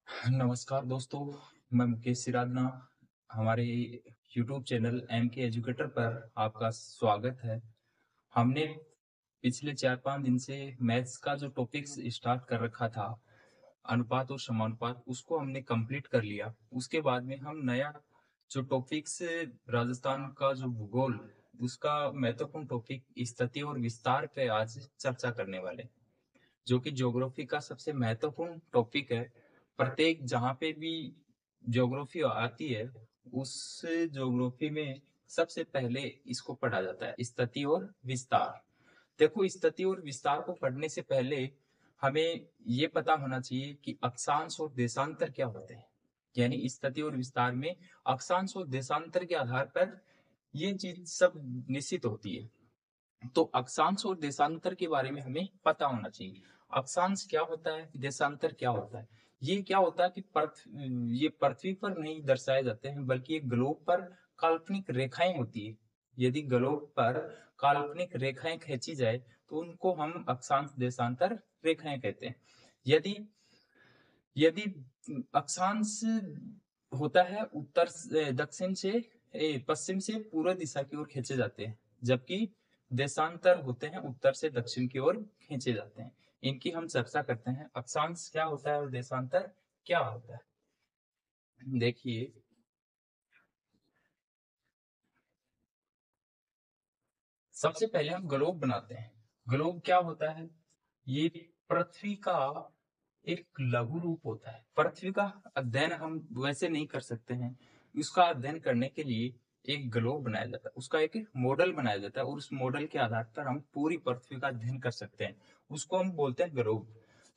नमस्कार दोस्तों, मैं मुकेश सिरादना। हमारे यूट्यूब चैनल एम के एजुकेटर पर आपका स्वागत है। हमने पिछले 4-5 दिन से मैथ्स का जो टॉपिक्स स्टार्ट कर रखा था, अनुपात और समानुपात, उसको हमने कंप्लीट कर लिया। उसके बाद में हम नया जो टॉपिक्स, राजस्थान का जो भूगोल, उसका महत्वपूर्ण टॉपिक स्थिति और विस्तार पे आज चर्चा करने वाले हैं, जो कि ज्योग्राफी का सबसे महत्वपूर्ण टॉपिक है। प्रत्येक जहाँ पे भी ज्योग्राफी आती है, उस ज्योग्राफी में सबसे पहले इसको पढ़ा जाता है, स्थिति और विस्तार। देखो, स्थिति और विस्तार को पढ़ने से पहले हमें ये पता होना चाहिए कि अक्षांश और देशांतर क्या होते हैं। यानी स्थिति और विस्तार में अक्षांश और देशांतर के आधार पर ये चीज सब निश्चित होती है। तो अक्षांश और देशांतर के बारे में हमें पता होना चाहिए। अक्षांश क्या होता है, देशांतर क्या होता है। ये क्या होता है कि ये पृथ्वी पर नहीं दर्शाए जाते हैं, बल्कि एक ग्लोब पर काल्पनिक रेखाएं होती है। यदि ग्लोब पर काल्पनिक रेखाएं खींची जाए तो उनको हम अक्षांश देशांतर रेखाएं कहते हैं। यदि यदि अक्षांश होता है उत्तर से दक्षिण से, पश्चिम से पूर्व दिशा की ओर खींचे जाते हैं, जबकि देशांतर होते हैं उत्तर से दक्षिण की ओर खींचे जाते हैं। इनकी हम चर्चा करते हैं, अक्षांश क्या होता है और देशांतर क्या होता है। देखिए, सबसे पहले हम ग्लोब बनाते हैं। ग्लोब क्या होता है? ये पृथ्वी का एक लघु रूप होता है। पृथ्वी का अध्ययन हम वैसे नहीं कर सकते हैं। उसका अध्ययन करने के लिए एक ग्लोब बनाया जाता है, उसका एक मॉडल बनाया जाता है, और उस मॉडल के आधार पर हम पूरी पृथ्वी का अध्ययन कर सकते हैं। उसको हम बोलते हैं ग्लोब।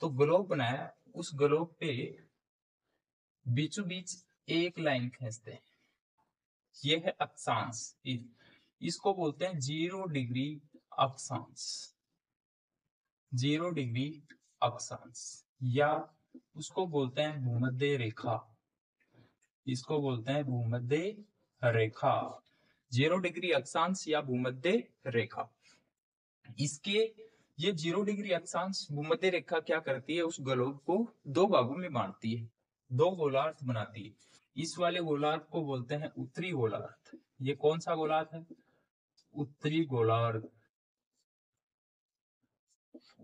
तो ग्लोब बनाया, उस ग्लोब पे बीचों बीच एक लाइन खींचते हैं, ये है अक्षांश। इसको बोलते हैं 0 डिग्री अक्षांश। 0 डिग्री अक्षांश, या उसको बोलते हैं भूमध्य रेखा। इसको बोलते हैं भूमध्य रेखा। 0 डिग्री अक्षांश या भूमध्य रेखा। इसके ये 0 डिग्री अक्षांश भूमध्य रेखा क्या करती है? उस गोलोक को दो भागों में बांटती है, दो गोलार्ध बनाती है। इस वाले गोलार्ध को बोलते हैं उत्तरी गोलार्ध। ये कौन सा गोलार्ध है? उत्तरी गोलार्ध।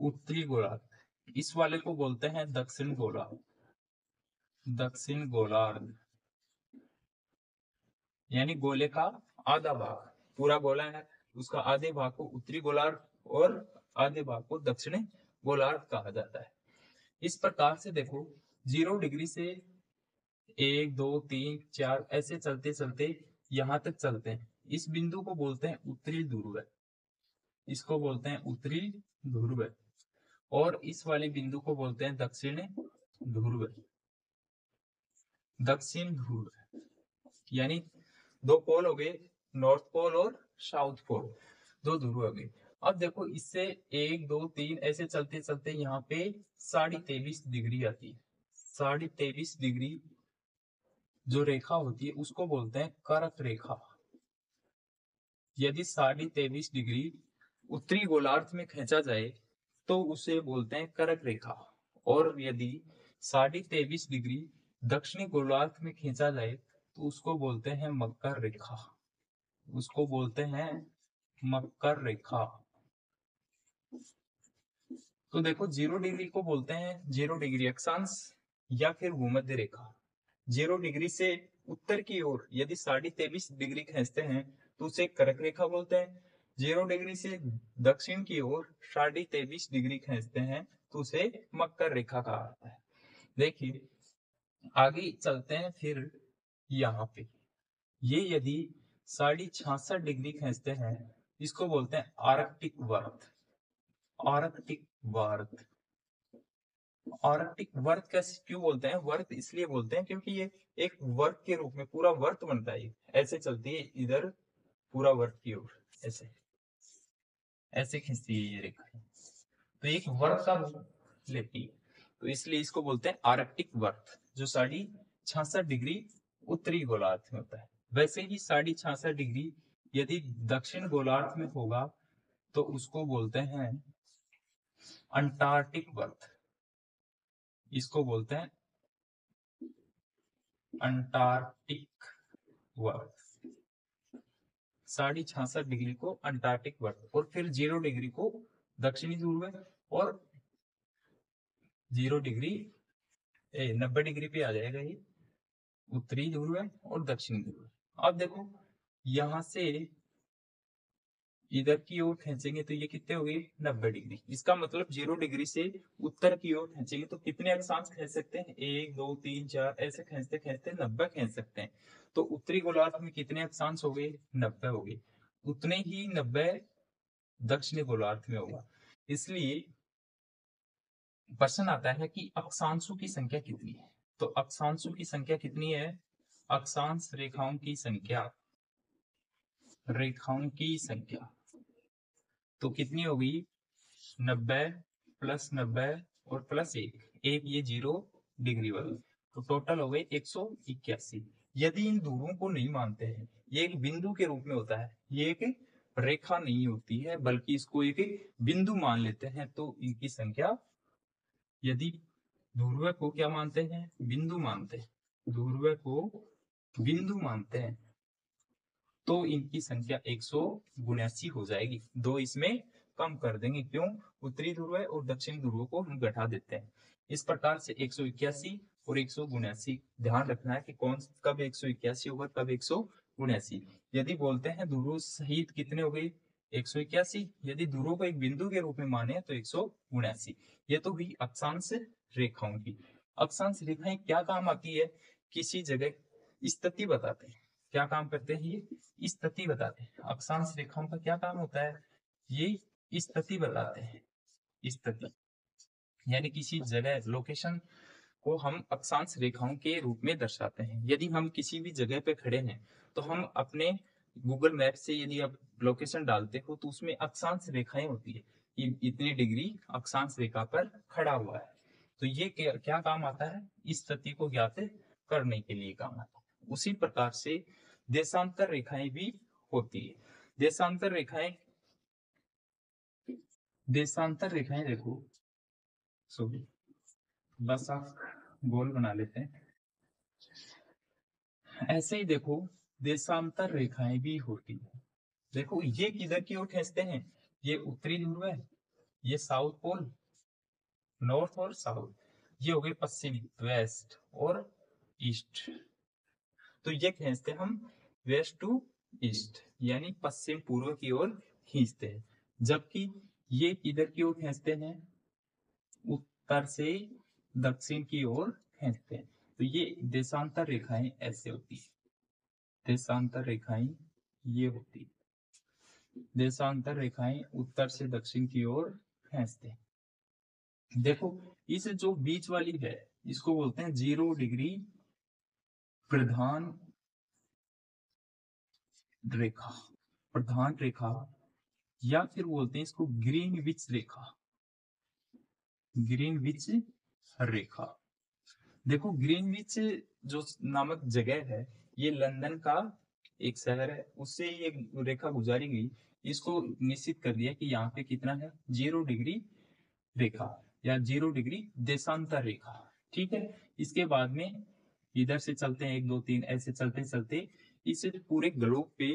उत्तरी गोलार्ध। इस वाले को बोलते हैं दक्षिण गोलार्ध। दक्षिण गोलार्ध, यानी गोले का आधा भाग। पूरा गोला है, उसका आधे भाग को उत्तरी गोलार्ध और आधे भाग को दक्षिणी गोलार्ध कहा जाता है। इस प्रकार से देखो, 0 डिग्री से 1 2 3 4 ऐसे चलते चलते यहां तक चलते हैं। इस बिंदु को बोलते हैं उत्तरी ध्रुव। इसको बोलते हैं उत्तरी ध्रुव। और इस वाले बिंदु को बोलते हैं दक्षिण ध्रुव। दक्षिण ध्रुव, यानी दो पोल हो गए, नॉर्थ पोल और साउथ पोल, दो ध्रुव हो गए। अब देखो, इससे 1 2 3 ऐसे चलते चलते यहाँ पे 23.5 डिग्री आती है। 23.5 डिग्री जो रेखा होती है उसको बोलते हैं कर्क रेखा। यदि 23.5 डिग्री उत्तरी गोलार्ध में खींचा जाए तो उसे बोलते हैं कर्क रेखा। और यदि 23.5 डिग्री दक्षिणी गोलार्ध में खींचा जाए तो उसको बोलते हैं मकर रेखा। उसको बोलते हैं मकर रेखा। तो देखो, 0 डिग्री को बोलते हैं 0 डिग्री अक्षांश या फिर भूमध्य रेखा। 0 डिग्री से उत्तर की ओर यदि 23.5 डिग्री खींचते हैं तो उसे कर्क रेखा बोलते हैं। 0 डिग्री से दक्षिण की ओर 23.5 डिग्री खींचते हैं तो उसे मकर रेखा कहा जाता है। देखिए, आगे चलते हैं फिर। यहाँ पे ये यदि 66.5 डिग्री खींचते हैं, इसको बोलते हैं आर्कटिक वर्त। आर्कटिक वर्त। आर्कटिक वर्त कैसे क्यों बोलते हैं? वर्त इसलिए बोलते हैं क्योंकि ये एक वर्त के रूप में पूरा वर्त बनता है, ऐसे चलती है इधर पूरा वर्त की ओर, ऐसे ऐसे खींचती है ये रेखा, तो एक वर्त का रूप लेती है। तो इसलिए इसको बोलते हैं आर्कटिक वर्त, जो 66.5 डिग्री उत्तरी गोलार्ध में होता है। वैसे ही 66.5 डिग्री यदि दक्षिण गोलार्ध में होगा तो उसको बोलते हैं अंटार्कटिक वर्त। इसको बोलते हैं अंटार्कटिक वर्ग, 66.5 डिग्री को अंटार्कटिक वर्ग, और फिर 0 डिग्री को दक्षिणी ध्रुव है, और 0 डिग्री 90 डिग्री पे आ जाएगा ये उत्तरी ध्रुव है और दक्षिणी ध्रुव है। अब देखो यहां से इधर की ओर खींचेंगे तो ये कितने हो गए 90 डिग्री। इसका मतलब 0 डिग्री से उत्तर की ओर खींचेंगे तो कितने अक्षांश खींच सकते हैं, 1 2 3 4, ऐसे खींचते खींचते 90 खींच सकते हैं। तो उत्तरी गोलार्ध में कितने अक्षांश हो गए, 90 हो गए। उतने ही 90 दक्षिणी गोलार्ध में होगा। इसलिए प्रश्न आता है कि अक्षांशों की संख्या कितनी है। तो अक्षांशों की संख्या कितनी है, अक्षांश रेखाओं की संख्या, रेखाओं की संख्या तो कितनी होगी, 90 प्लस 90 और प्लस 1, ये 0 डिग्री वाला, तो टोटल हो गए 181। यदि इन दूरों को नहीं मानते हैं, ये एक बिंदु के रूप में होता है, ये एक रेखा नहीं होती है बल्कि इसको एक बिंदु मान लेते हैं, तो इनकी संख्या, यदि ध्रुव को क्या मानते हैं, बिंदु मानते हैं, ध्रुव को बिंदु मानते हैं, तो इनकी संख्या 179 हो जाएगी। दो इसमें कम कर देंगे, क्यों, उत्तरी ध्रुव और दक्षिण ध्रुव को हम घटा देते हैं। इस प्रकार से 181 और 179 ध्यान रखना है कि कौन कब 181 होगा, कब 179। यदि बोलते हैं ध्रुव सहित कितने हो गए 181, यदि ध्रुव को एक बिंदु के रूप में माने तो 179। ये तो हुई अक्षांश रेखाओं की। अक्षांश रेखाएं क्या काम आती है, किसी जगह स्थिति बताते हैं। क्या काम करते हैं, ये स्थिति बताते हैं। अक्षांश रेखाओं का क्या काम होता है, ये स्थिति बताते हैं। स्थिति यानी किसी जगह लोकेशन को हम अक्षांश रेखाओं के रूप में दर्शाते हैं। यदि हम किसी भी जगह पे खड़े हैं तो हम अपने गूगल मैप से यदि आप लोकेशन डालते हो तो उसमें अक्षांश रेखाएं होती है, इतनी डिग्री अक्षांश रेखा पर खड़ा हुआ है। तो ये क्या काम आता है, इस स्थिति को ज्ञात करने के लिए काम आता है। उसी प्रकार से देशांतर रेखाएं भी होती है। देशांतर रेखाएं, देशांतर रेखाएं देखो, सॉरी बस आप गोल बना लेते हैं। ऐसे ही देखो देशांतर रेखाएं भी होती है। देखो ये किधर की ओर खींचते हैं, ये उत्तरी ध्रुव है, ये साउथ पोल, नॉर्थ और साउथ, ये हो गए पश्चिमी, वेस्ट और ईस्ट। तो ये खींचते हम वेस्ट टू ईस्ट, यानी पश्चिम पूर्व की ओर खींचते हैं। जबकि ये किधर की ओर खींचते हैं, उत्तर से दक्षिण की ओर खींचते हैं। तो ये देशांतर रेखाएं ऐसे होती है, देशांतर रेखाएं ये होती है। देशांतर रेखाएं उत्तर से दक्षिण की ओर खींचते हैं। देखो इस जो बीच वाली है इसको बोलते हैं 0 डिग्री प्रधान रेखा, प्रधान रेखा, या फिर बोलते हैं इसको ग्रीनविच रेखा, ग्रीनविच रेखा। देखो ग्रीनविच जो नामक जगह है, ये लंदन का एक शहर है, उससे एक रेखा गुजारी गई, इसको निश्चित कर दिया कि यहाँ पे कितना है 0 डिग्री रेखा या 0 डिग्री देशांतर रेखा। ठीक है, इसके बाद में इधर से चलते हैं 1 2 3 ऐसे चलते चलते इस पूरे ग्लोब पे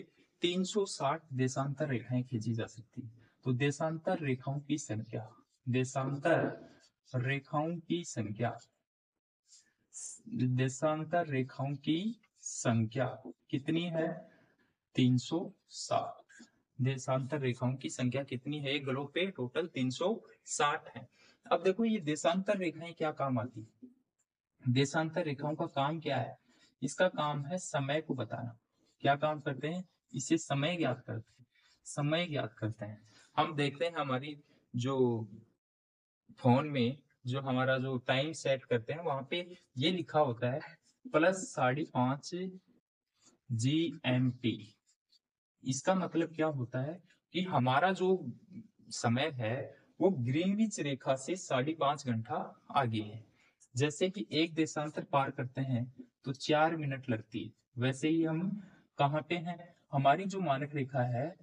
360 देशांतर रेखाएं खींची जा सकती है। तो देशांतर रेखाओं की संख्या, देशांतर रेखाओं की संख्या, देशांतर रेखाओं की संख्या कितनी है 360। देशांतर रेखाओं की संख्या कितनी है ग्लोब पे, टोटल 360 है। अब देखो ये देशांतर रेखाएं क्या काम आती है, देशांतर रेखाओं का काम क्या है, इसका काम है समय को बताना। क्या काम करते हैं, इसे समय ज्ञात करते हैं, समय ज्ञात करते हैं। हम देखते हैं हमारी जो फोन में जो हमारा जो टाइम सेट करते हैं वहां पे ये लिखा होता है +5:30 GMT। इसका मतलब क्या होता है कि हमारा जो समय है वो ग्रीनविच रेखा से 5.5 घंटा आगे है। जैसे कि एक देशांतर पार करते हैं तो 4 मिनट लगती है, वैसे ही हम कहाँ पे हैं, हमारी जो मानक रेखा है,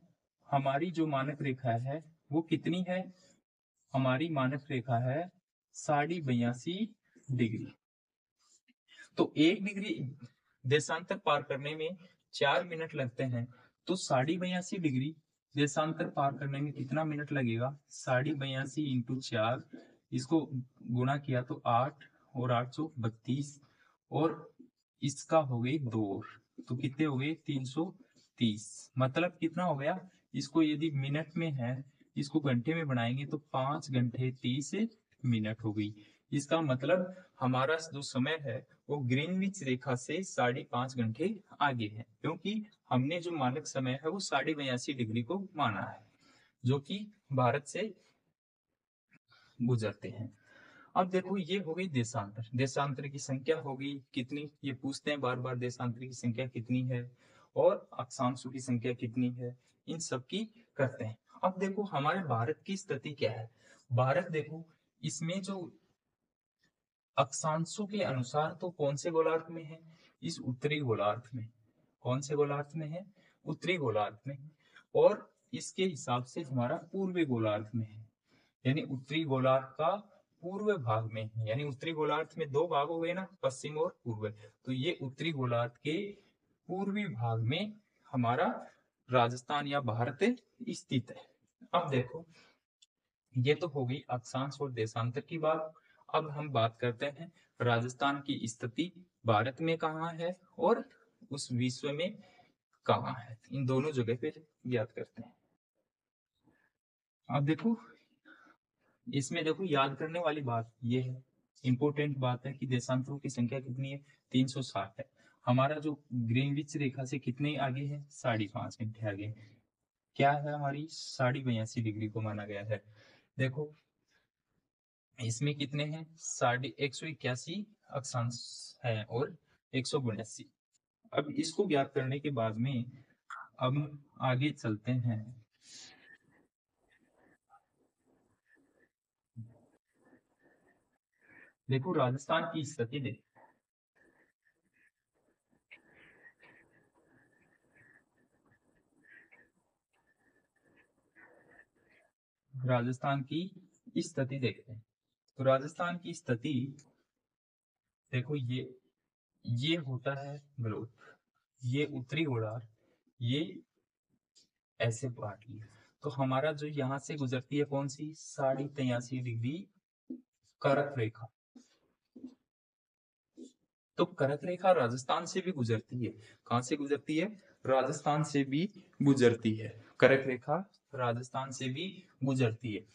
हमारी जो मानक रेखा है वो कितनी है, हमारी मानक रेखा है 82.5 डिग्री। तो 1 डिग्री देशांतर पार करने में 4 मिनट लगते हैं, तो 82.5 डिग्री देशांतर पार करने में कितना मिनट लगेगा? 82.5 × 4, इसको गुणा किया तो 8 और 8 सौ 32, और इसका हो गई 2, तो कितने हो गए? 330। मतलब कितना हो गया? इसको यदि मिनट में है, इसको घंटे में बनाएंगे तो 5 घंटे 30 मिनट हो गई। इसका मतलब हमारा जो समय है वो ग्रीनविच रेखा से 5.5 घंटे आगे है, क्योंकि हमने जो मानक समय है वो 82.5 डिग्री को माना है, जो कि भारत से गुजरते हैं। अब देखो, ये हो गई देशांतर। देशांतर की संख्या होगी कितनी, ये पूछते हैं बार बार, देशांतर की संख्या कितनी है और अक्षांशों की संख्या कितनी है, इन सब की करते हैं। अब देखो हमारे भारत की स्थिति क्या है। भारत देखो, इसमें जो अक्षांशों के अनुसार तो कौन से गोलार्ध में है? इस उत्तरी गोलार्ध में। कौन से गोलार्ध में है? उत्तरी गोलार्ध में। और इसके हिसाब से हमारा पूर्वी गोलार्ध में है, यानी उत्तरी गोलार्ध का पूर्व भाग में है। यानी उत्तरी गोलार्ध में 2 भाग हो गए ना, पश्चिम और पूर्व। तो ये उत्तरी गोलार्ध के पूर्वी भाग में हमारा राजस्थान या भारत स्थित है। अब देखो, ये तो हो गई अक्षांश और देशांतर की बात। अब हम बात करते हैं राजस्थान की स्थिति भारत में कहाँ है और उस विश्व में कहाँ है, इन दोनों जगह पे ज्ञात करते हैं। अब देखो, इसमें देखो याद करने वाली बात ये है, इंपॉर्टेंट बात है कि देशांतरों की संख्या कितनी है? 360 है। हमारा जो ग्रीनविच रेखा से कितने आगे है? 5.5 घंटे आगे। क्या है? हमारी 82.5 डिग्री को माना गया है। देखो, इसमें कितने हैं? 181 अक्षांश है और 182। अब इसको ज्ञात करने के बाद में अब आगे चलते हैं। देखो राजस्थान की स्थिति देखो, राजस्थान की स्थिति देखते हैं। तो राजस्थान की स्थिति देखो, ये होता है ग्लोब, ये उत्तरी गोलार्ध, ये ऐसे बांट लिया। तो हमारा जो यहाँ से गुजरती है कौन सी? 83.5 डिग्री कर्क रेखा। तो कर्क रेखा राजस्थान से भी गुजरती है। कहाँ से गुजरती है? राजस्थान से भी गुजरती है। कर्क रेखा राजस्थान से भी गुजरती है।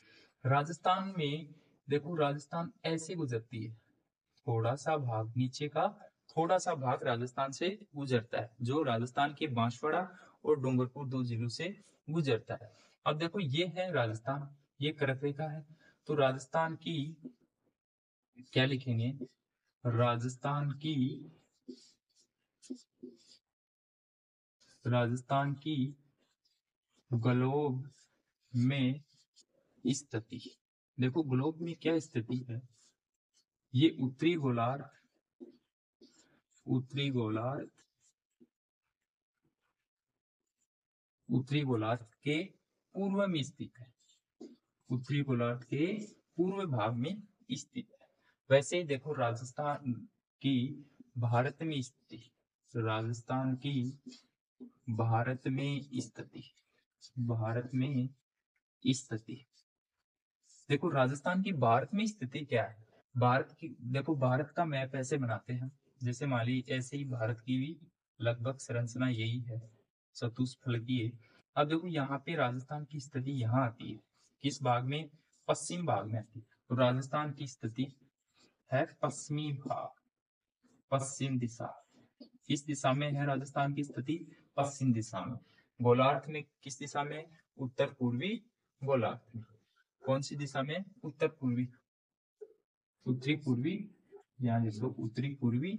राजस्थान में देखो, राजस्थान ऐसे गुजरती है, थोड़ा सा भाग नीचे का, थोड़ा सा भाग राजस्थान से गुजरता है, जो राजस्थान के बांसवाड़ा और डूंगरपुर 2 जिलों से गुजरता है। अब देखो, ये है राजस्थान, ये कर्क रेखा है। तो राजस्थान की क्या लिखेंगे? राजस्थान की ग्लोब में स्थिति। देखो ग्लोब में क्या स्थिति है, ये उत्तरी गोलार्ध उत्तरी गोलार्ध के पूर्व में स्थित है। उत्तरी गोलार्ध के पूर्व भाग में स्थित है। वैसे ही देखो, राजस्थान की भारत में स्थिति, राजस्थान की भारत में स्थिति, भारत में स्थिति। देखो राजस्थान की भारत में स्थिति क्या है? भारत की देखो, भारत का मैप ऐसे बनाते हैं, जैसे मान ली ऐसे ही भारत की भी लगभग संरचना यही है, चतुष्फलकीय। अब देखो यहाँ पे राजस्थान की स्थिति यहाँ आती है, किस भाग में? पश्चिम भाग में आती है। तो राजस्थान की स्थिति है पश्चिमी भाग, पश्चिम दिशा। किस दिशा में है राजस्थान की स्थिति? पश्चिम दिशा में। गोलार्ध में किस दिशा में? उत्तर पूर्वी गोलार्ध में। कौन सी दिशा में? उत्तर पूर्वी, उत्तरी पूर्वी, यहाँ देखो उत्तरी पूर्वी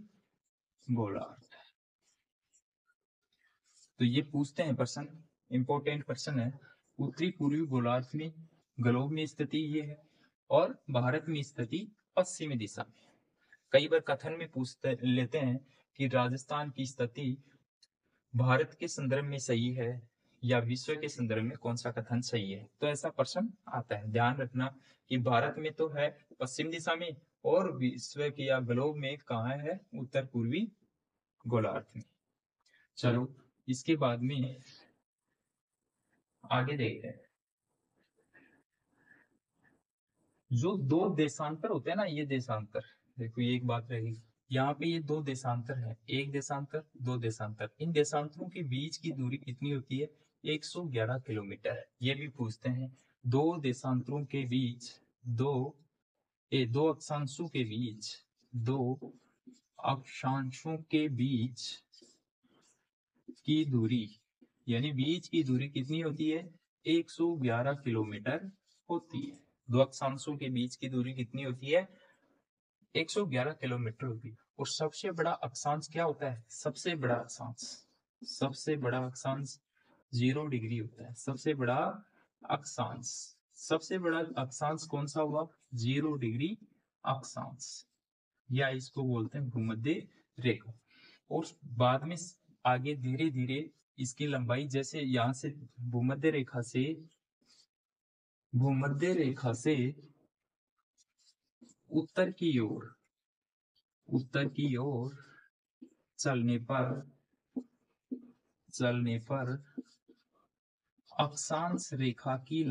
गोलार्ध। तो ये पूछते हैं प्रश्न, इंपॉर्टेंट प्रश्न है। उत्तरी पूर्वी गोलार्ध में ग्लोब में स्थिति ये है, और भारत में स्थिति पश्चिमी दिशा में। कई बार कथन में पूछते लेते हैं कि राजस्थान की स्थिति भारत के संदर्भ में सही है या विश्व के संदर्भ में कौन सा कथन सही है। तो ऐसा प्रश्न आता है, ध्यान रखना कि भारत में तो है पश्चिम दिशा में, और विश्व की या ग्लोब में कहाँ है? उत्तर पूर्वी गोलार्ध में। चलो इसके बाद में आगे देखते हैं। जो दो देशांतर होते हैं ना, ये देशांतर, देखो ये एक बात रहेगी यहाँ पे, ये दो देशांतर है, एक देशांतर दो देशांतर, इन देशांतरों के बीच की दूरी कितनी होती है? 111 किलोमीटर। ये भी पूछते हैं, दो देशांतरों के बीच, दो अक्षांशों के बीच, दो अक्षांशों के बीच की दूरी, यानी बीच की दूरी कितनी होती है? 111 किलोमीटर होती है। दो अक्षांशों के बीच की दूरी कितनी होती है? 111 किलोमीटर होती है। और सबसे बड़ा अक्षांश क्या होता है? सबसे बड़ा अक्षांश 0 डिग्री होता है। अक्षांश सबसे बड़ा अक्षांश कौन सा हुआ? 0 डिग्री अक्षांश, या इसको बोलते हैं भूमध्य रेखा। और बाद में आगे धीरे धीरे इसकी लंबाई, जैसे यहाँ से भूमध्य रेखा से उत्तर की ओर चलने पर अक्षांश रेखा की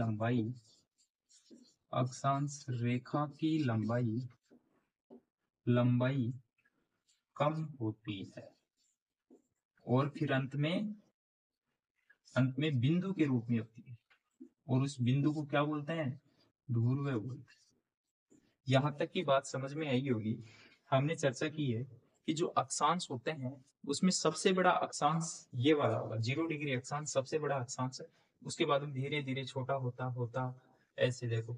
लंबाई कम होती है, और फिर अंत में बिंदु के रूप में होती है, और उस बिंदु को क्या बोलते हैं? ध्रुव बोलते हैं। यहाँ तक की बात समझ में आई होगी। हमने चर्चा की है कि जो अक्षांश होते हैं उसमें सबसे बड़ा अक्षांश ये वाला होगा, 0 डिग्री अक्षांश सबसे बड़ा अक्षांश है। उसके बाद में धीरे धीरे छोटा होता होता, ऐसे देखो,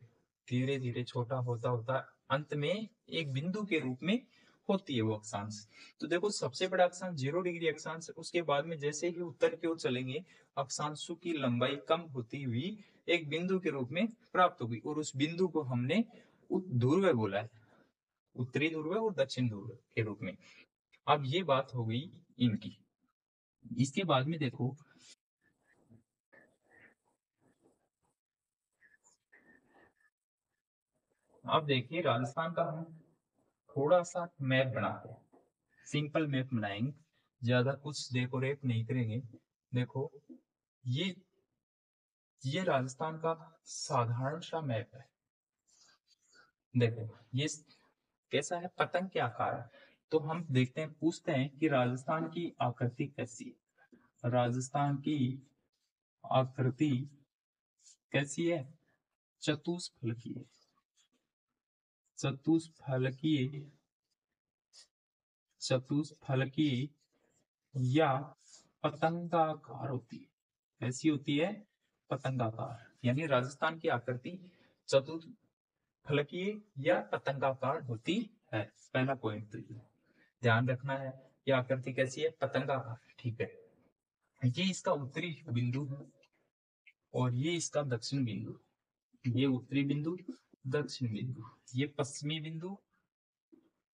धीरे धीरे छोटा होता होता अंत में एक बिंदु के रूप में होती है वो अक्षांश। तो देखो सबसे बड़ा अक्षांश 0 डिग्री अक्षांश, उसके बाद में जैसे ही उत्तर की ओर चलेंगे अक्षांशों की लंबाई कम होती हुई एक बिंदु के रूप में प्राप्त होगी, और उस बिंदु को हमने ध्रुव बोला है, उत्तरी ध्रुव और दक्षिण ध्रुव के रूप में। अब ये बात हो गई इनकी। इसके बाद में देखो, अब देखिए राजस्थान का हम थोड़ा सा मैप बनाते हैं, सिंपल मैप बनाएंगे, ज्यादा कुछ डेकोरेट नहीं करेंगे। देखो ये राजस्थान का साधारण सा मैप है। देखो ये कैसा है? पतंग के आकार है। तो हम देखते हैं, पूछते हैं कि राजस्थान की आकृति कैसी है? राजस्थान की आकृति कैसी है? चतुष्फलकीय चतुष्फलकीय चतुष्फलकीय या पतंगाकार होती है। कैसी होती है? पतंगाकार। यानी राजस्थान की आकृति चतुष्फलकीय या पतंगाकार होती है। पहला पॉइंट तो ये ध्यान रखना है कि आकृति कैसी है? पतंगाकार। ठीक है, ये इसका उत्तरी बिंदु है और ये इसका दक्षिण बिंदु। ये उत्तरी बिंदु, दक्षिण बिंदु, ये पश्चिमी बिंदु,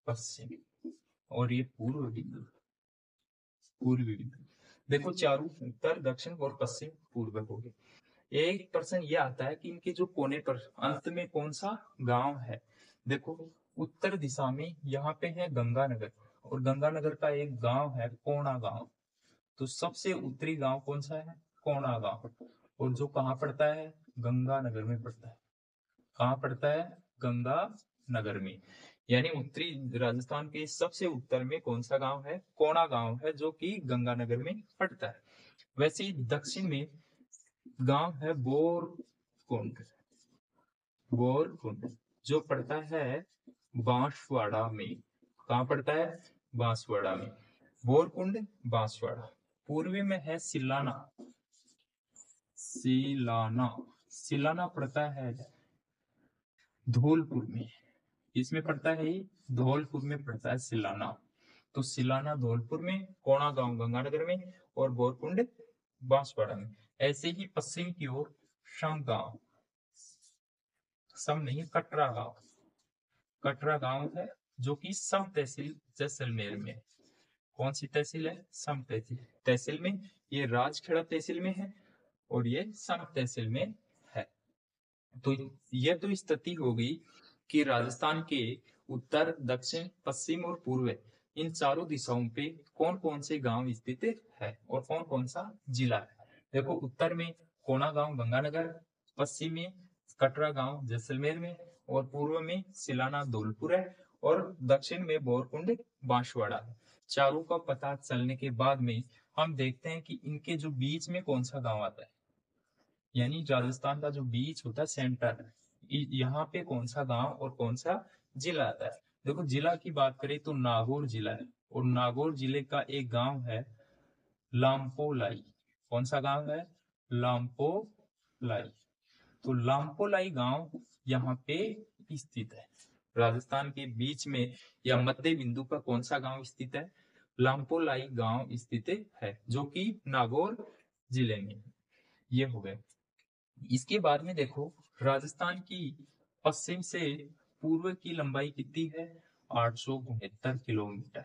पश्चिम, और ये पूर्व बिंदु, पूर्वी बिंदु। देखो चारों उत्तर, दक्षिण और पश्चिम पूर्व हो गए। एक प्रश्न ये आता है कि इनके जो कोने पर अंत में कौन सा गांव है? देखो उत्तर दिशा में यहाँ पे है गंगानगर, और गंगानगर का एक गांव है कोणा गांव। तो सबसे उत्तरी गांव कौन सा है? कोणा गांव। और जो कहाँ पड़ता है? गंगानगर में पड़ता है। कहाँ पड़ता है? गंगानगर में। यानी उत्तरी राजस्थान के सबसे उत्तर में कौन सा गांव है? कोणा गांव है, जो कि गंगानगर में पड़ता है। वैसे ही दक्षिण में गांव है बोरकुंड, जो पड़ता है बांसवाड़ा में। कहाँ पड़ता है? बांसवाड़ा में। बोरकुंड, बांसवाड़ा। पूर्वी में है सिलाना। सिलाना पड़ता है धौलपुर में। इसमें पड़ता है, धौलपुर में पड़ता है सिलाना। तो सिलाना धौलपुर में, कोणा गांव गंगानगर में, और बोरकुंड बांसवाड़ा में। ऐसे ही पश्चिम की ओर सम गांव, सम नहीं कटरा गांव है, जो कि सम तहसील जैसलमेर में। कौन सी तहसील है? सम तहसील में। ये राजखेड़ा तहसील में है और ये सम तहसील में है। तो यह तो स्थिति हो गई कि राजस्थान के उत्तर, दक्षिण, पश्चिम और पूर्व, इन चारों दिशाओं पे कौन कौन से गांव स्थित है और कौन कौन सा जिला है। देखो, उत्तर में कोना गांव गंगानगर, पश्चिम में कटरा गांव जैसलमेर में, और पूर्व में सिलाना धौलपुर है, और दक्षिण में बोरकुंड बांसवाड़ा है। चारों का पता चलने के बाद में हम देखते हैं कि इनके जो बीच में कौन सा गांव आता है, यानी राजस्थान का जो बीच होता है, सेंटर, यहाँ पे कौन सा गांव और कौन सा जिला आता है। देखो, जिला की बात करें तो नागौर जिला है, और नागौर जिले का एक गांव है लामपोलाई। कौन सा गांव है? लामपोलाई। तो लामपोलाई गांव यहाँ पे स्थित है। राजस्थान के बीच में या मध्य बिंदु पर कौन सा गांव स्थित है? लामपोलाई गांव स्थित है, जो कि नागौर जिले में। ये हो गए। इसके बाद में देखो, राजस्थान की पश्चिम से पूर्व की लंबाई कितनी है? 869 किलोमीटर।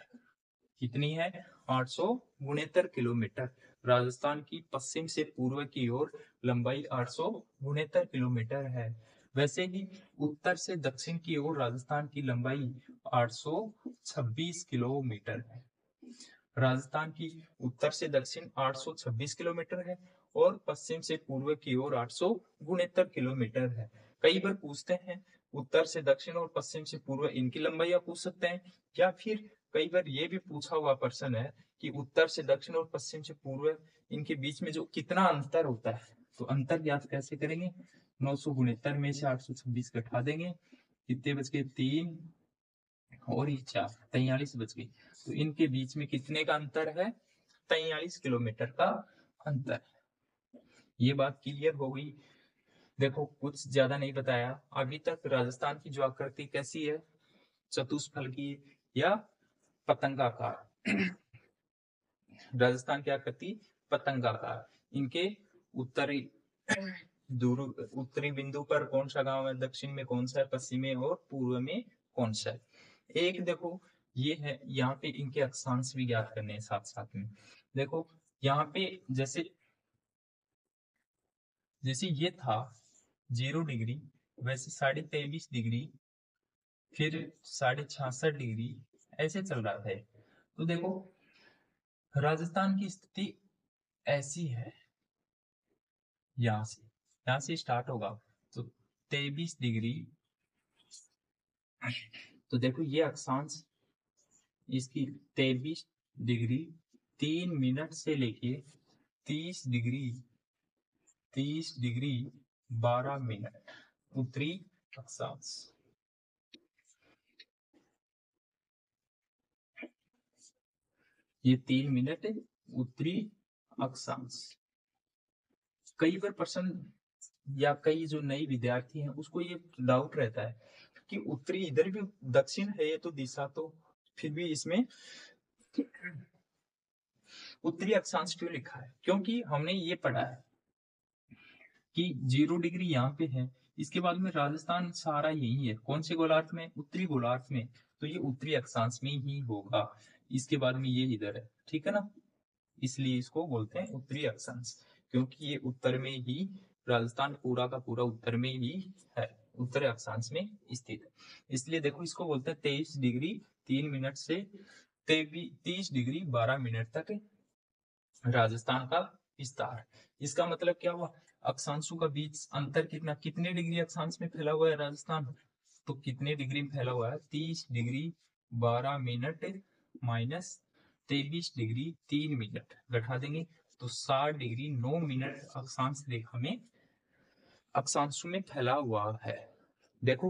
कितनी है? 869 किलोमीटर। राजस्थान की पश्चिम से पूर्व की ओर लंबाई 869 किलोमीटर है। वैसे ही उत्तर से दक्षिण की ओर राजस्थान की लंबाई 826 किलोमीटर है। राजस्थान की उत्तर से दक्षिण 826 किलोमीटर है, और पश्चिम से पूर्व की ओर 869 किलोमीटर है। कई बार पूछते हैं उत्तर से दक्षिण और पश्चिम से पूर्व, इनकी लंबाई आप पूछ सकते हैं, या फिर कई बार ये भी पूछा हुआ प्रश्न है कि उत्तर से दक्षिण और पश्चिम से पूर्व, इनके बीच में जो कितना अंतर होता है, तो अंतर ज्ञात कैसे करेंगे? 969 में से 826 घटा देंगे, कितने बच गए? 3 और ये 4, 43 बच गई। तो इनके बीच में कितने का अंतर है? 43 किलोमीटर का अंतर। ये बात क्लियर हो गई। देखो, कुछ ज्यादा नहीं बताया अभी तक। राजस्थान की जो आकृति कैसी है? चतुष्फल की या पतंगाकार। राजस्थान की आकृति पतंगाकार। इनके उत्तरी दूर उत्तरी बिंदु पर कौन सा गांव है, दक्षिण में कौन सा है, पश्चिम में और पूर्व में कौन सा है। एक देखो, ये है, यहाँ पे इनके अक्षांश भी ज्ञात करने हैं साथ साथ में। देखो, यहाँ पे जैसे जैसे ये था 0 डिग्री, वैसे 23.5 डिग्री, फिर 66.5 डिग्री, ऐसे चल रहा था। तो देखो, राजस्थान की स्थिति ऐसी है। यहाँ से स्टार्ट होगा तो 23 डिग्री। तो देखो, ये अक्षांश इसकी 23 डिग्री 3 मिनट से लेके 30 डिग्री 12 मिनट, उत्तरी अक्षांश। ये 3 मिनट उत्तरी अक्षांश। कई बार प्रश्न या कई जो नए विद्यार्थी हैं उसको ये डाउट रहता है कि उत्तरी इधर भी, दक्षिण है ये तो दिशा, तो फिर भी इसमें उत्तरी अक्षांश क्यों लिखा है? क्योंकि हमने ये पढ़ा है कि 0 डिग्री यहाँ पे है, इसके बाद में राजस्थान सारा यही है। कौन से गोलार्ध में? उत्तरी गोलार्ध में। तो ये उत्तरी अक्षांश में ही होगा। इसके बाद में ये इधर है, ठीक है ना? इसलिए इसको बोलते हैं उत्तरी अक्षांश, क्योंकि ये उत्तर में ही, राजस्थान पूरा का पूरा उत्तर में ही है, उत्तरी अक्षांश में स्थित है। इसलिए देखो, इसको बोलते हैं 23 डिग्री 3 मिनट से 30 डिग्री 12 मिनट तक राजस्थान का विस्तार। इसका मतलब क्या हुआ? अक्षांशों का बीच अंतर कितना, कितने डिग्री अक्षांश में फैला हुआ है राजस्थान? तो कितने डिग्री में फैला हुआ है? 30 degree 12 minute minus 23 degree 3 minute घटा देंगे, तो 60 डिग्री 9 मिनट अक्षांश रेखा में, अक्षांशों में फैला हुआ है। देखो,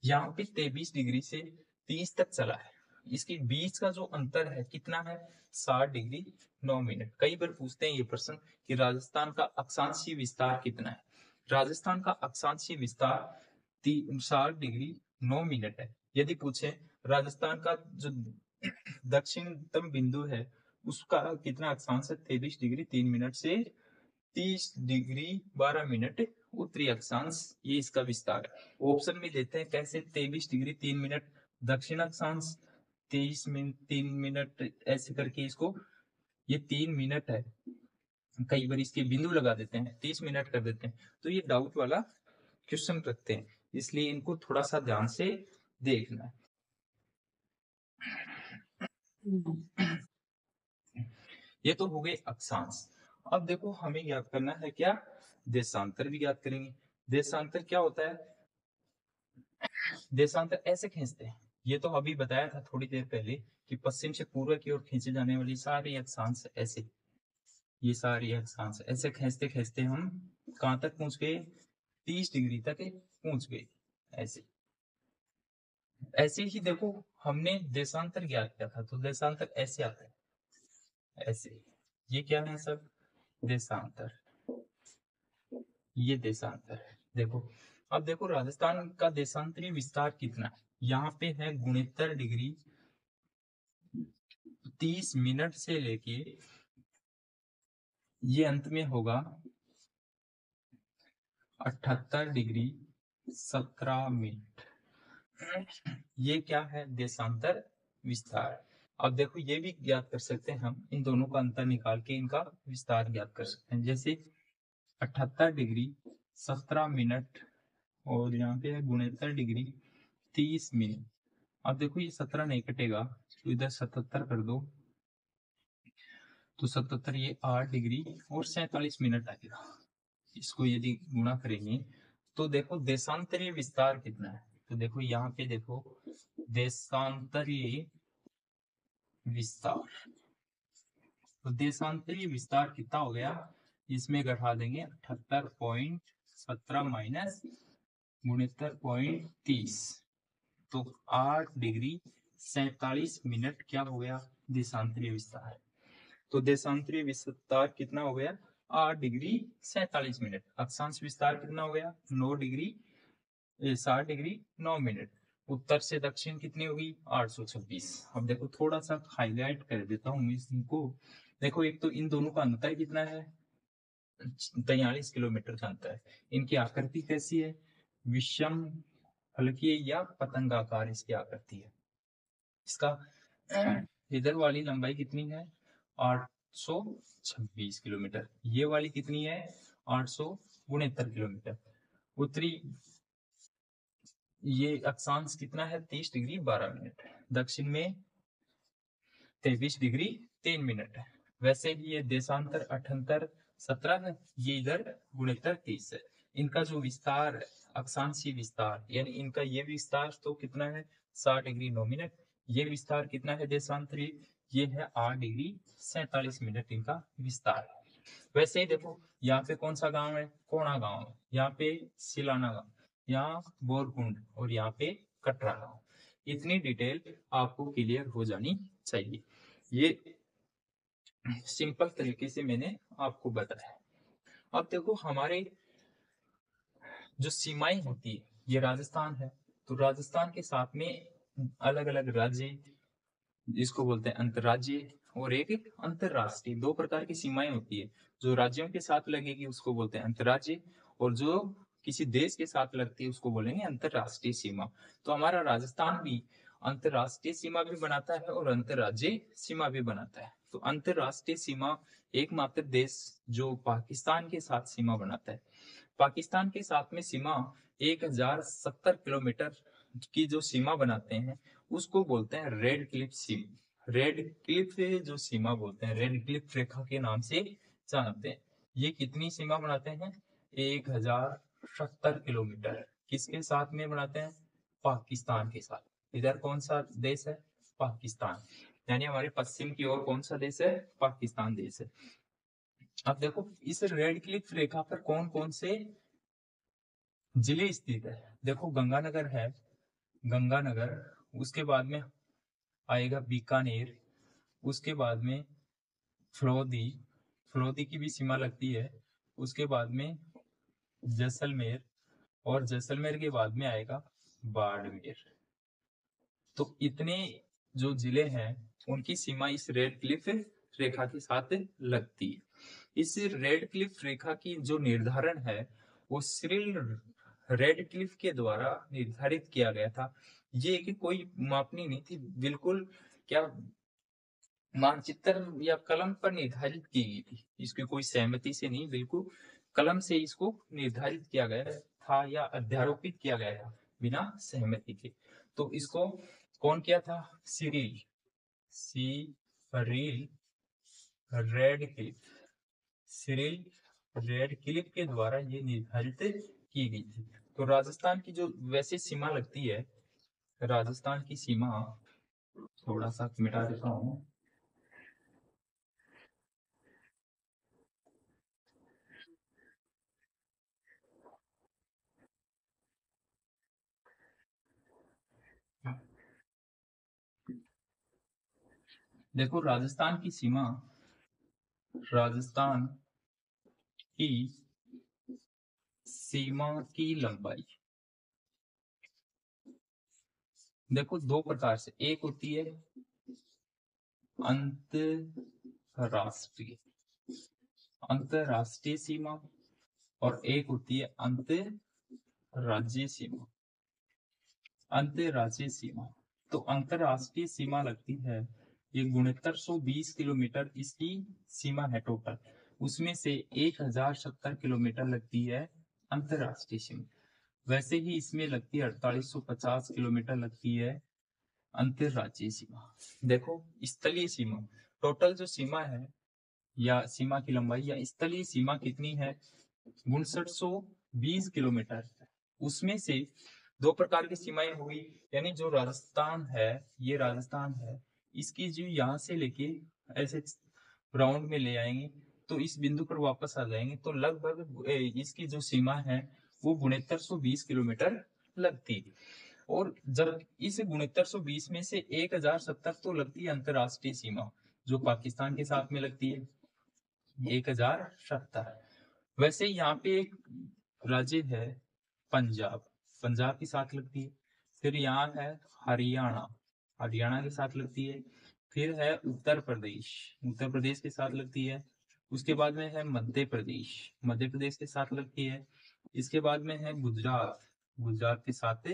यहाँ पे 23 डिग्री से 30 तक चला है, इसके बीच का जो अंतर है कितना है? 60 डिग्री 9 मिनट। कई बार पूछते हैं ये प्रश्न कि राजस्थान का अक्षांशीय विस्तार कितना है। राजस्थान का अक्षांशीय विस्तार 60 डिग्री 9 मिनट है। यदि पूछे राजस्थान का जो दक्षिणतम बिंदु है उसका कितना अक्षांश है, 23 डिग्री 3 मिनट से 30 डिग्री 12 मिनट उत्तरी अक्षांश, ये इसका विस्तार है। ऑप्शन में देते हैं कैसे, 23 डिग्री 3 मिनट दक्षिण अक्षांश, 23 मिनट 3 मिनट, ऐसे करके इसको, ये 3 मिनट है, कई बार इसके बिंदु लगा देते हैं, 30 मिनट कर देते हैं। तो ये डाउट वाला क्वेश्चन रखते हैं, इसलिए इनको थोड़ा सा ध्यान से देखना है। ये तो हो गए अक्षांश। अब देखो हमें ज्ञात करना है क्या, देशांतर भी ज्ञात करेंगे। देशांतर क्या होता है, देशांतर ऐसे खींचते हैं, ये तो अभी बताया था थोड़ी देर पहले कि पश्चिम से पूर्व की ओर खींचे जाने वाली सारी अक्षांश ऐसे, ये सारी अक्षांश ऐसे खींचते खींचते हम कहाँ तक पहुंच गए, 30 डिग्री तक पहुंच गए। ऐसे ऐसे ही देखो हमने देशांतर ज्ञात किया था, तो देशांतर ऐसे आता है, ऐसे। ये क्या है सब, देशांतर, ये देशांतर है। देखो अब देखो राजस्थान का देशांतरीय विस्तार कितना है, यहाँ पे है 69 डिग्री 30 मिनट से लेके ये अंत में होगा 78 डिग्री 17 मिनट। ये क्या है, देशांतर विस्तार। अब देखो ये भी ज्ञात कर सकते हैं हम, इन दोनों का अंतर निकाल के इनका विस्तार ज्ञात कर सकते हैं। जैसे 78 डिग्री 17 मिनट और यहाँ पे है 69 डिग्री 30 मिनट। अब देखो ये 17 नहीं कटेगा, तो इधर 77 कर दो, तो 77 ये 8 डिग्री और 47 मिनट आएगा। इसको यदि गुणा करेंगे तो देखो देशांतरीय विस्तार कितना है, तो देखो यहाँ पे देखो देशांतरीय विस्तार, तो देशांतरीय विस्तार कितना हो गया, इसमें घटा देंगे 78.17 माइनस 69.30, तो 8 डिग्री 47 मिनट क्या हो गया, देशांतरीय विस्तार। तो देशांतरीय विस्तार कितना हो गया, 8 डिग्री 47 मिनट। अक्षांश विस्तार कितना हो गया, 9 डिग्री 60 डिग्री 9 मिनट। उत्तर से दक्षिण कितनी होगी, 826। अब देखो थोड़ा सा हाईलाइट कर देता हूँ इसको। देखो एक तो इन दोनों का अंतर कितना है, 43 किलोमीटर का अंतर है। इनकी आकृति कैसी है, विषम हल्की या पतंगाकार इसकी आकृति है। इसका इधर वाली लंबाई कितनी है, 826 किलोमीटर। ये वाली कितनी है, 869 किलोमीटर। उत्तरी ये अक्षांश कितना है, 30 डिग्री 12 मिनट। दक्षिण में 23 डिग्री 3 मिनट है। वैसे ही ये देशांतर 78 17 है, ये इधर 69 30 है। इनका जो विस्तार है, अक्षांशीय विस्तार, यानी इनका ये विस्तार तो कितना है, 60 डिग्री 9 मिनट। ये विस्तार कितना है देशांतरीय, ये है 8 डिग्री 47 मिनट इनका विस्तार। वैसे ही देखो यहाँ पे कौन सा गांव है, कोणा गांव है, यहाँ पे सिलाना गांव, यहाँ बोरकुंड और यहाँ पे कटरा गांव। इतनी डिटेल आपको क्लियर हो जानी चाहिए। ये सिंपल तरीके से मैंने आपको बताया। अब देखो हमारे जो सीमाएं होती है, ये राजस्थान है, तो राजस्थान के साथ में अलग अलग राज्य, जिसको बोलते हैं अंतर्राज्यीय और एक अंतरराष्ट्रीय, दो प्रकार की सीमाएं होती है। जो राज्यों के साथ लगेगी उसको बोलते हैं अंतर्राज्यीय, और जो किसी देश के साथ लगती है उसको बोलेंगे अंतरराष्ट्रीय सीमा। तो हमारा राजस्थान भी अंतरराष्ट्रीय सीमा भी बनाता है और अंतरराज्यीय सीमा भी बनाता है। तो अंतरराष्ट्रीय सीमा एकमात्र देश जो पाकिस्तान के साथ सीमा बनाता है। पाकिस्तान के साथ में सीमा 1070 किलोमीटर की जो सीमा बनाते हैं उसको बोलते हैं रेड क्लिफ सीमा। रेड क्लिफ जो सीमा बोलते हैं, रेड क्लिफ रेखा के नाम से जानते हैं। ये कितनी सीमा बनाते हैं, 1070 किलोमीटर। किसके साथ में बनाते हैं, पाकिस्तान के साथ। इधर कौन सा देश है, पाकिस्तान, यानी हमारे पश्चिम की ओर कौन सा देश है, पाकिस्तान देश है। अब देखो इस रेड क्लिफ रेखा पर कौन कौन से जिले स्थित है, देखो गंगानगर है, गंगानगर, उसके बाद में आएगा बीकानेर, उसके बाद में फलोदी, फलोदी की भी सीमा लगती है, उसके बाद में जैसलमेर, और जैसलमेर के बाद में आएगा बाड़मेर। तो इतने जो जिले हैं उनकी सीमा इस रेड क्लिफ रेखा के साथ लगती है। इस रेड क्लिफ रेखा की जो निर्धारण है वो सिरिल रेड क्लिफ के द्वारा निर्धारित किया गया था। ये कि कोई मापनी नहीं थी, बिल्कुल क्या मानचित्र या कलम पर निर्धारित की गई थी, इसकी कोई सहमति से नहीं, बिल्कुल कलम से इसको निर्धारित किया गया था या अध्यारोपित किया गया था बिना सहमति के। तो इसको कौन किया था? सिरिल रेडक्लिफ सिरिल रेडक्लिफ के द्वारा ये निर्धारित की गई थी। तो राजस्थान की जो वैसे सीमा लगती है, राजस्थान की सीमा थोड़ा सा मिटा देता हूँ। देखो राजस्थान की सीमा, राजस्थान की सीमा की लंबाई देखो दो प्रकार से, एक होती है अंतरराष्ट्रीय अंतरराष्ट्रीय सीमा और एक होती है अंतरराज्यीय सीमा। अंतरराज्यीय सीमा, तो अंतरराष्ट्रीय सीमा लगती है ये 6920 किलोमीटर इसकी सीमा है टोटल, उसमें से 1070 किलोमीटर लगती है अंतरराष्ट्रीय सीमा। वैसे ही इसमें लगती है 4850 किलोमीटर लगती है अंतरराज्यीय सीमा। देखो स्थलीय सीमा, टोटल जो सीमा है या सीमा की लंबाई या स्थलीय सीमा कितनी है? 5920 किलोमीटर। उसमें से दो प्रकार की सीमाएं हुई, यानी जो राजस्थान है, ये राजस्थान है, इसकी जो यहाँ से लेके ऐसे राउंड में ले आएंगे तो इस बिंदु पर वापस आ जाएंगे, तो लगभग इसकी जो सीमा है वो 6920 किलोमीटर लगती है। और जब इस 6920 में से 1070 तो लगती है अंतरराष्ट्रीय सीमा, जो पाकिस्तान के साथ में लगती है 1070। वैसे यहाँ पे एक राज्य है पंजाब, पंजाब के साथ लगती है। फिर यहाँ है हरियाणा, हरियाणा के साथ लगती है। फिर है उत्तर प्रदेश, उत्तर प्रदेश के साथ लगती है। उसके बाद में है मध्य प्रदेश, मध्य प्रदेश के साथ लगती है। इसके बाद में है गुजरात, गुजरात के साथ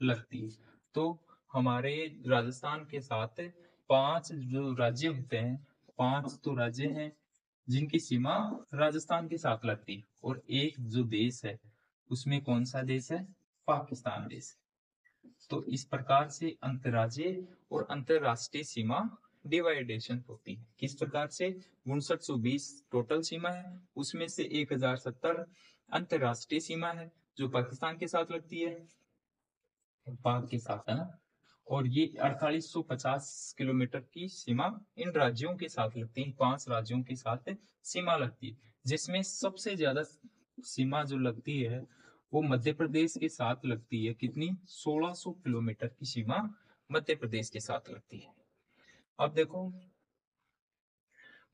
लगती है। तो हमारे राजस्थान के साथ 5 जो राज्य होते हैं, 5 तो राज्य हैं जिनकी सीमा राजस्थान के साथ लगती है, और एक जो देश है उसमें कौन सा देश है? पाकिस्तान देश। तो इस प्रकार से अंतर्राज्यीय और अंतरराष्ट्रीय सीमा डिवाइडेशन होती है। किस प्रकार से? 5920 टोटल सीमा है, उसमें से 1070 अंतरराष्ट्रीय सीमा है जो पाकिस्तान के साथ लगती है, पाक के साथ है ना, और ये 4850 किलोमीटर की सीमा इन राज्यों के साथ लगती है, 5 राज्यों के साथ सीमा लगती है, जिसमें सबसे ज्यादा सीमा जो लगती है वो मध्य प्रदेश के साथ लगती है। कितनी? 1600 किलोमीटर की सीमा मध्य प्रदेश के साथ लगती है। अब देखो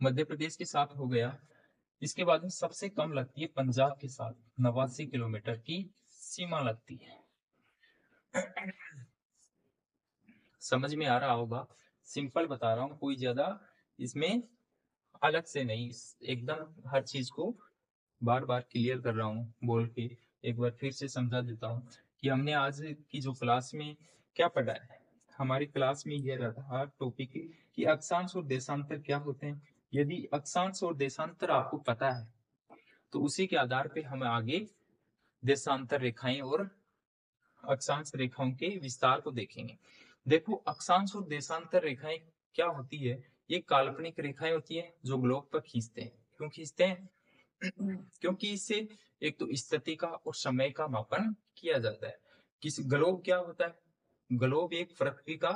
मध्य प्रदेश के साथ हो गया, इसके बाद में सबसे कम लगती है पंजाब के साथ, 89 किलोमीटर की सीमा लगती है। समझ में आ रहा होगा, सिंपल बता रहा हूँ, कोई ज्यादा इसमें अलग से नहीं, एकदम हर चीज को बार बार क्लियर कर रहा हूँ बोल के। एक बार फिर से समझा देता हूँ कि हमने आज की जो क्लास में क्या पढ़ा है। हमारी क्लास में यह रहा टॉपिक कि अक्षांश और देशांतर क्या होते हैं। यदि अक्षांश और देशांतर आपको पता है तो उसी के आधार पे हम आगे देशांतर रेखाएं और अक्षांश रेखाओं के विस्तार को देखेंगे। देखो अक्षांश और देशांतर रेखाएं क्या होती है? ये काल्पनिक रेखाएं होती है जो ग्लोब पर खींचते हैं। क्यों खींचते हैं? क्योंकि इससे एक तो स्थिति का और समय का मापन किया जाता है। किस ग्लोब क्या होता है? ग्लोब एक पृथ्वी का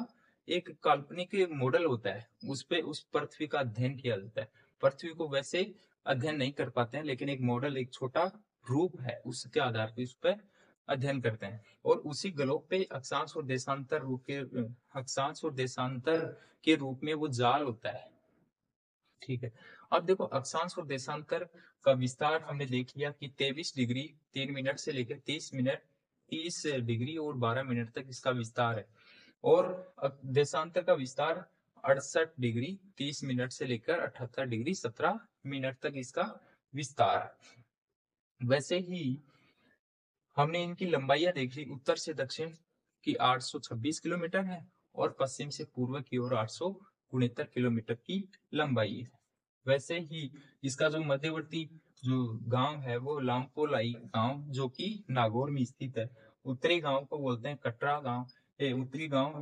एक काल्पनिक मॉडल होता है, उस पे उस पृथ्वी का अध्ययन किया जाता है। पृथ्वी को वैसे अध्ययन नहीं कर पाते हैं, लेकिन एक मॉडल, एक छोटा रूप है, उसके आधार पर उस पर अध्ययन करते हैं। और उसी ग्लोब पे अक्षांश और देशांतर रूप के अक्षांश और देशांतर के रूप में वो जाल होता है। ठीक है, अब देखो अक्षांश और देशांतर का विस्तार हमने देख लिया कि 23 डिग्री 3 मिनट से लेकर 30 डिग्री और 12 मिनट तक इसका विस्तार है। और देशांतर का विस्तार 68 डिग्री 30 मिनट से लेकर 78 डिग्री 17 मिनट तक इसका विस्तार है। वैसे ही हमने इनकी लंबाइयां देखी, उत्तर से दक्षिण की 826 किलोमीटर है और पश्चिम से पूर्व की ओर 869 किलोमीटर की लंबाई है। वैसे ही इसका जो मध्यवर्ती जो गांव है वो लामपोलाई गांव, जो कि नागौर में स्थित है, उत्तरी गांव को बोलते हैं कटरा गांव, उत्तरी गांव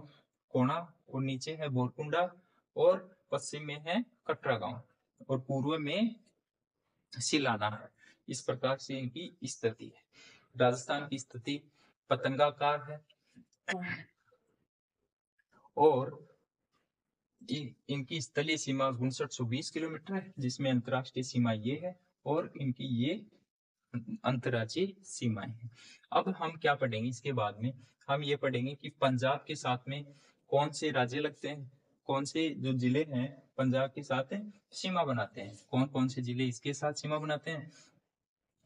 कोणा, और नीचे है बोरकुंडा, और पश्चिम में है कटरा गांव, और पूर्व में सिलाना है। इस प्रकार से इनकी स्थिति है। राजस्थान की स्थिति पतंगाकार है, और इनकी स्थलीय सीमा 5920 किलोमीटर है, जिसमें अंतर्राष्ट्रीय सीमा ये है, और इनकी ये अंतर्राज्यीय सीमाएं हैं। अब हम क्या पढ़ेंगे इसके बाद में, हम ये पढ़ेंगे कि पंजाब के साथ में कौन से राज्य लगते हैं, कौन से जो जिले हैं पंजाब के साथ सीमा बनाते हैं, कौन कौन से जिले इसके साथ सीमा बनाते हैं,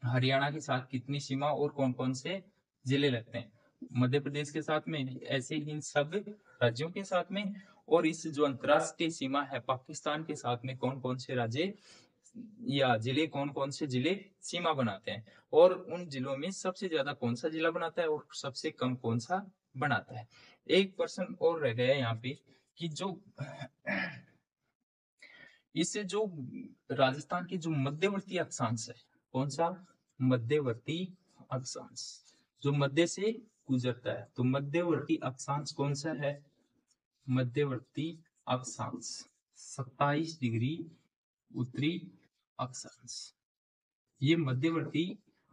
हरियाणा के साथ कितनी सीमा और कौन कौन से जिले लगते हैं, मध्य प्रदेश के साथ में, ऐसे इन सब राज्यों के साथ में, और इस जो अंतरराष्ट्रीय सीमा है पाकिस्तान के साथ में कौन कौन से राज्य या जिले, कौन कौन से जिले सीमा बनाते हैं, और उन जिलों में सबसे ज्यादा कौन सा जिला बनाता है और सबसे कम कौन सा बनाता है। एक प्रश्न और रह गया यहाँ पे कि जो इससे जो राजस्थान की जो मध्यवर्ती अक्षांश है, कौन सा मध्यवर्ती अक्षांश, जो मध्य से गुजरता है, तो मध्यवर्ती अक्षांश कौन सा है, मध्यवर्ती अक्षांश 27 डिग्री उत्तरी अक्षांश। ये मध्यवर्ती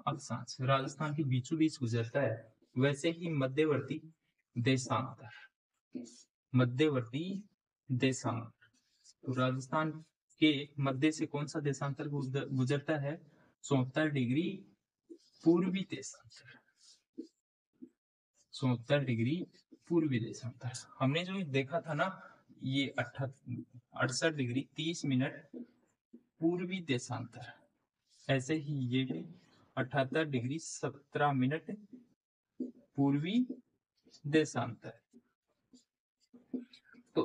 अक्षांश राजस्थान के बीचों बीच गुजरता है। वैसे ही मध्यवर्ती देशांतर, मध्यवर्ती देशांतर, तो राजस्थान के मध्य से कौन सा देशांतर गुजरता है, 74 डिग्री पूर्वी देशांतर, 74 डिग्री पूर्वी देशांतर। हमने जो देखा था ना, ये 68 डिग्री 30 मिनट पूर्वी देशांतर, ऐसे ही ये भी 78 डिग्री 17 मिनट पूर्वी देशांतर। तो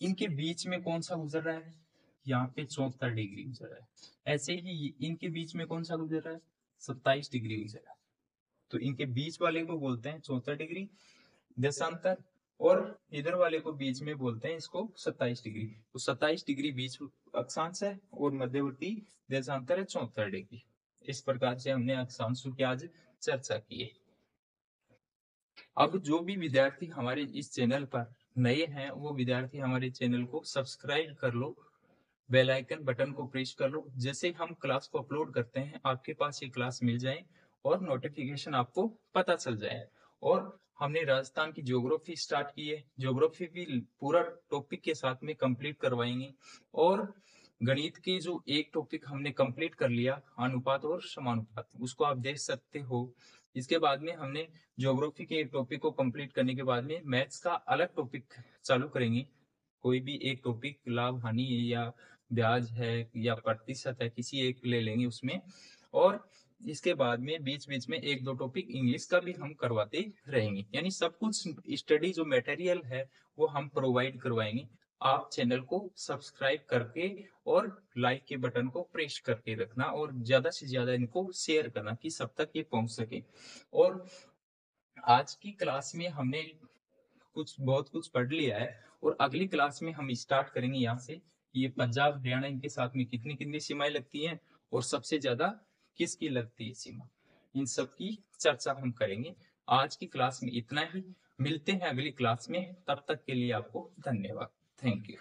इनके बीच में कौन सा गुजर रहा है, यहाँ पे 74 डिग्री गुजर रहा है। ऐसे ही इनके बीच में कौन सा गुजर रहा है, 27 डिग्री गुजर रहा है। तो इनके बीच वाले को बोलते हैं 74 डिग्री देशांतर, और इधर वाले को बीच में बोलते हैं इसको 27 डिग्री। तो 27 डिग्री बीच अक्षांश है और मध्यवर्ती देशांतर है 74 डिग्री। इस प्रकार से हमने अक्षांशों की आज चर्चा की है। अब जो भी विद्यार्थी हमारे इस चैनल पर नए हैं, वो विद्यार्थी हमारे चैनल को सब्सक्राइब कर लो, बेल आइकन बटन को प्रेस कर लो, जैसे हम क्लास को अपलोड करते हैं आपके पास ये क्लास मिल जाए और नोटिफिकेशन आपको पता चल जाए। और हमने राजस्थान की ज्योग्राफी स्टार्ट की है, ज्योग्राफी भी पूरा टॉपिक के साथ में कंप्लीट करवाएंगे। और गणित के जो एक टॉपिक हमने कंप्लीट कर लिया, अनुपात और समानुपात, उसको आप देख सकते हो। इसके बाद में हमने ज्योग्राफी के एक टॉपिक को कंप्लीट करने के बाद में मैथ्स का अलग टॉपिक चालू करेंगे। कोई भी एक टॉपिक, लाभ हानि या ब्याज है या प्रतिशत है, किसी एक ले लेंगे उसमें। और इसके बाद में बीच बीच में एक दो टॉपिक इंग्लिश का भी हम करवाते रहेंगे, यानी सब कुछ स्टडी जो मटेरियल है वो हम प्रोवाइड करवाएंगे। आप चैनल को सब्सक्राइब करके और लाइक के बटन को प्रेस करके रखना, और ज्यादा से ज्यादा इनको शेयर करना कि सब तक ये पहुंच सके। और आज की क्लास में हमने बहुत कुछ पढ़ लिया है, और अगली क्लास में हम स्टार्ट करेंगे यहाँ से, ये पंजाब हरियाणा इनके साथ में कितनी कितनी सीमाएं लगती हैं और सबसे ज्यादा किसकी लगती है सीमा, इन सब की चर्चा हम करेंगे। आज की क्लास में इतना ही, मिलते हैं अगली क्लास में, तब तक के लिए आपको धन्यवाद। Thank you.